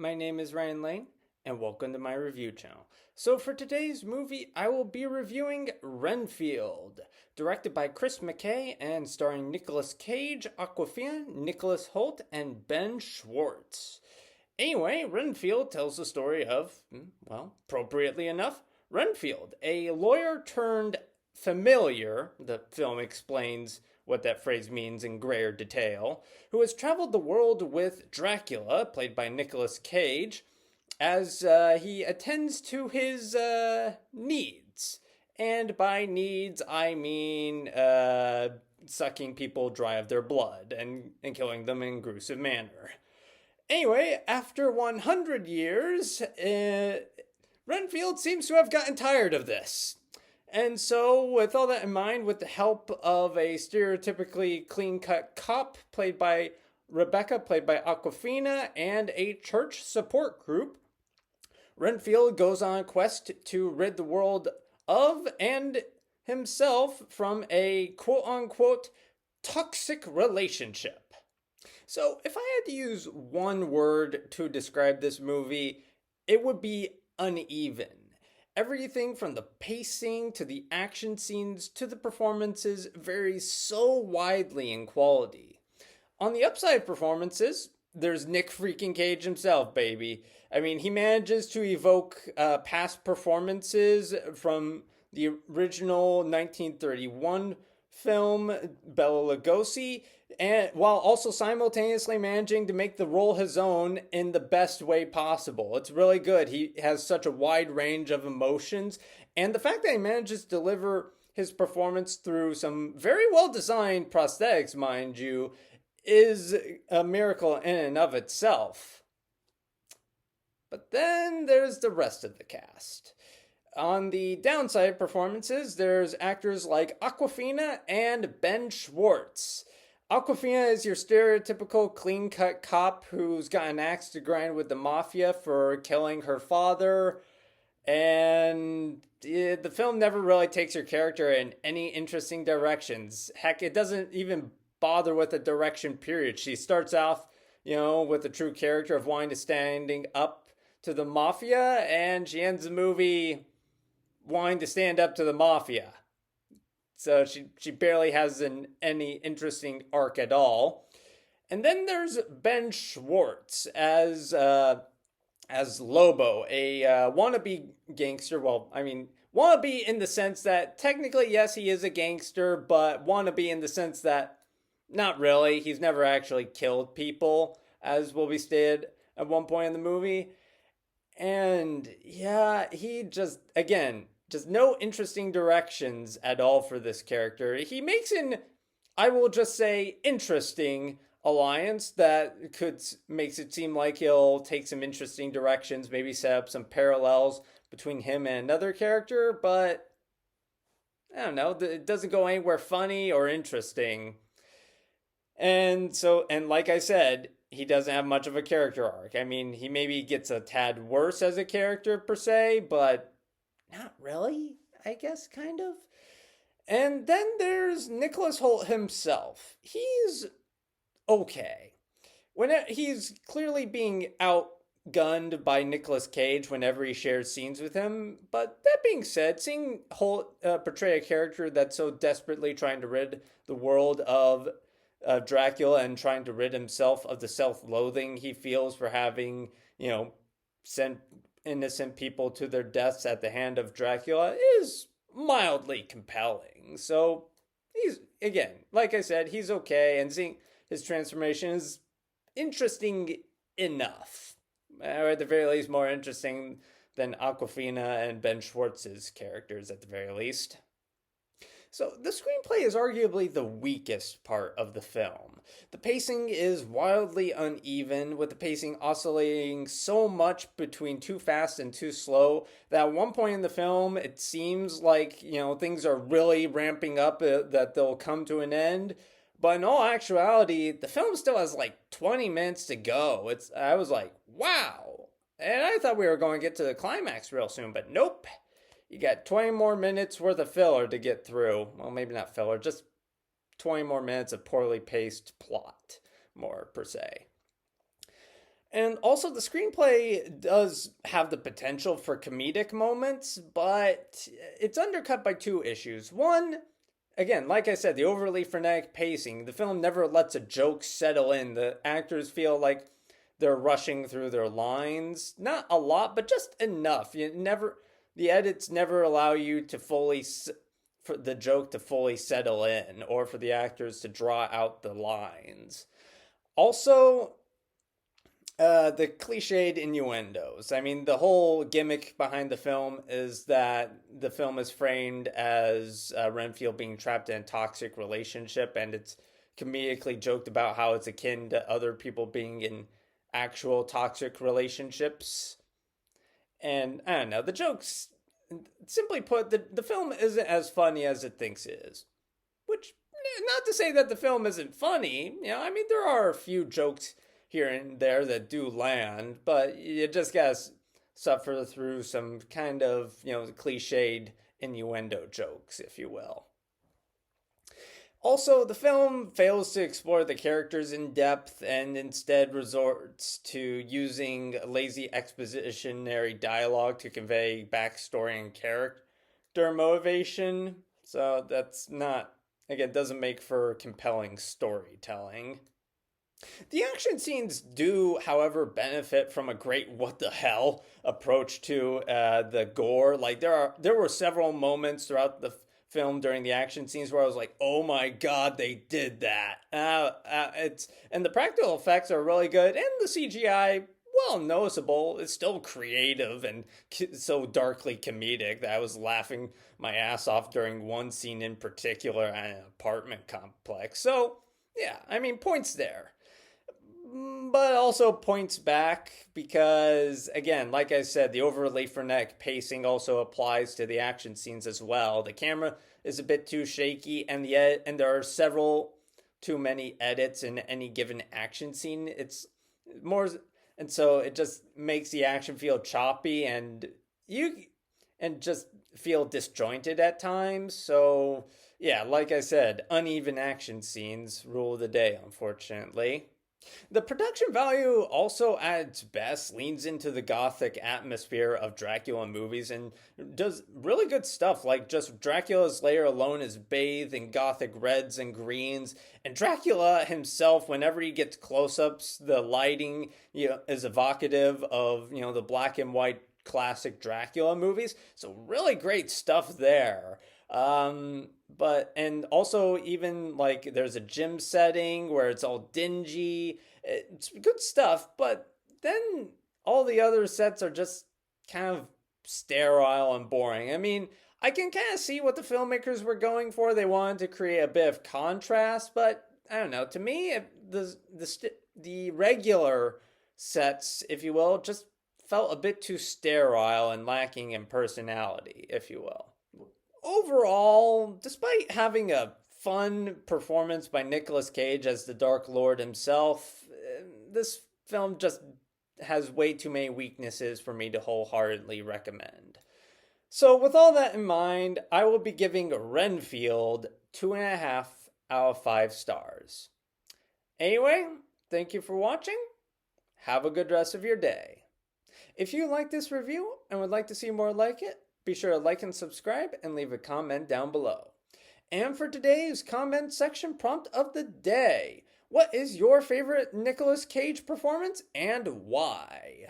my name is Ryan Lane, and welcome to my review channel. So for today's movie, I will be reviewing Renfield, directed by Chris McKay and starring Nicolas Cage, Awkwafina, Nicholas Hoult, and Ben Schwartz. Anyway, Renfield tells the story of, well, appropriately enough, Renfield, a lawyer turned familiar, the film explains what that phrase means in greater detail, who has traveled the world with Dracula, played by Nicolas Cage, as he attends to his needs. And by needs, I mean sucking people dry of their blood and killing them in a gruesome manner. Anyway, after 100 years, Renfield seems to have gotten tired of this. And so, with all that in mind, with the help of a stereotypically clean-cut cop played by Rebecca, played by Awkwafina, and a church support group, Renfield goes on a quest to rid the world of and himself from a quote-unquote toxic relationship. So, if I had to use one word to describe this movie, it would be uneven. Everything from the pacing to the action scenes to the performances varies so widely in quality. On the upside performances, there's Nick freaking Cage himself, baby. I mean, he manages to evoke past performances from the original 1931 film Bela Lugosi, and while also simultaneously managing to make the role his own in the best way possible. It's really good. He has such a wide range of emotions, and the fact that he manages to deliver his performance through some very well designed prosthetics, mind you, is a miracle in and of itself. But then there's the rest of the cast. On the downside performances, there's actors like Awkwafina and Ben Schwartz. Awkwafina is your stereotypical clean-cut cop who's got an axe to grind with the mafia for killing her father, and the film never really takes her character in any interesting directions. Heck, it doesn't even bother with the direction period. She starts off, with the true character of wanting to standing up to the mafia, and she ends the movie wanting to stand up to the mafia. So she barely has any interesting arc at all. And then there's Ben Schwartz as Lobo, a wannabe gangster. Well, I mean, wannabe in the sense that technically, yes, he is a gangster, but wannabe in the sense that not really. He's never actually killed people, as will be stated at one point in the movie. And yeah, he just no interesting directions at all for this character. He makes an, I will just say, interesting alliance that makes it seem like he'll take some interesting directions, maybe set up some parallels between him and another character, but I don't know, it doesn't go anywhere funny or interesting. And like I said, he doesn't have much of a character arc. I mean, he maybe gets a tad worse as a character per se, but not really, I guess, kind of. And then there's Nicholas Hoult himself. He's okay. He's clearly being outgunned by Nicolas Cage whenever he shares scenes with him. But that being said, seeing Hoult portray a character that's so desperately trying to rid the world of Dracula and trying to rid himself of the self-loathing he feels for having, sent innocent people to their deaths at the hand of Dracula is mildly compelling. So he's, again, like I said, he's okay, and seeing his transformation is interesting enough, or at the very least more interesting than Awkwafina and Ben Schwartz's characters at the very least. So the screenplay is arguably the weakest part of the film. The pacing is wildly uneven, with the pacing oscillating so much between too fast and too slow that at one point in the film it seems like, things are really ramping up, that they'll come to an end. But in all actuality, the film still has like 20 minutes to go. I was like, wow. And I thought we were going to get to the climax real soon, but nope. You got 20 more minutes worth of filler to get through. Well, maybe not filler, just 20 more minutes of poorly paced plot, more per se. And also, the screenplay does have the potential for comedic moments, but it's undercut by two issues. One, again, like I said, the overly frenetic pacing. The film never lets a joke settle in. The actors feel like they're rushing through their lines. Not a lot, but just enough. The edits never allow you to for the joke to fully settle in or for the actors to draw out the lines. Also, the cliched innuendos. I mean, the whole gimmick behind the film is that the film is framed as Renfield being trapped in a toxic relationship, and it's comedically joked about how it's akin to other people being in actual toxic relationships. And I don't know, the jokes, simply put, the film isn't as funny as it thinks it is. Which, not to say that the film isn't funny, I mean, there are a few jokes here and there that do land, but you just gotta suffer through some kind of, cliched innuendo jokes, if you will. Also, the film fails to explore the characters in depth and instead resorts to using lazy expositionary dialogue to convey backstory and character motivation. So that's not, again, doesn't make for compelling storytelling. The action scenes do, however, benefit from a great "what the hell" approach to the gore. Like there were several moments throughout the film during the action scenes where I was like, "Oh my god, they did that!" It's and the practical effects are really good, and the CGI, well, noticeable. It's still creative and so darkly comedic that I was laughing my ass off during one scene in particular at an apartment complex. So yeah, I mean, points there, but also points back because, again, like I said, the overly frenetic pacing also applies to the action scenes as well. The camera is a bit too shaky, and there are several too many edits in any given action scene. It's more, and so it just makes the action feel choppy and just feel disjointed at times. So yeah, like I said, uneven action scenes rule the day, unfortunately. The production value also, at its best, leans into the gothic atmosphere of Dracula movies and does really good stuff, like just Dracula's lair alone is bathed in gothic reds and greens, and Dracula himself, whenever he gets close-ups, the lighting, is evocative of, the black and white classic Dracula movies. So really great stuff there. But and also even like there's a gym setting where it's all dingy. It's good stuff, but then all the other sets are just kind of sterile and boring. I mean, I can kind of see what the filmmakers were going for. They wanted to create a bit of contrast, but I don't know. To me, the regular sets, if you will, just felt a bit too sterile and lacking in personality, if you will. Overall, despite having a fun performance by Nicolas Cage as the Dark Lord himself, this film just has way too many weaknesses for me to wholeheartedly recommend. So, with all that in mind, I will be giving Renfield 2.5 out of 5 stars. Anyway, thank you for watching. Have a good rest of your day. If you like this review and would like to see more like it, be sure to like and subscribe and leave a comment down below. And for today's comment section prompt of the day, what is your favorite Nicolas Cage performance and why?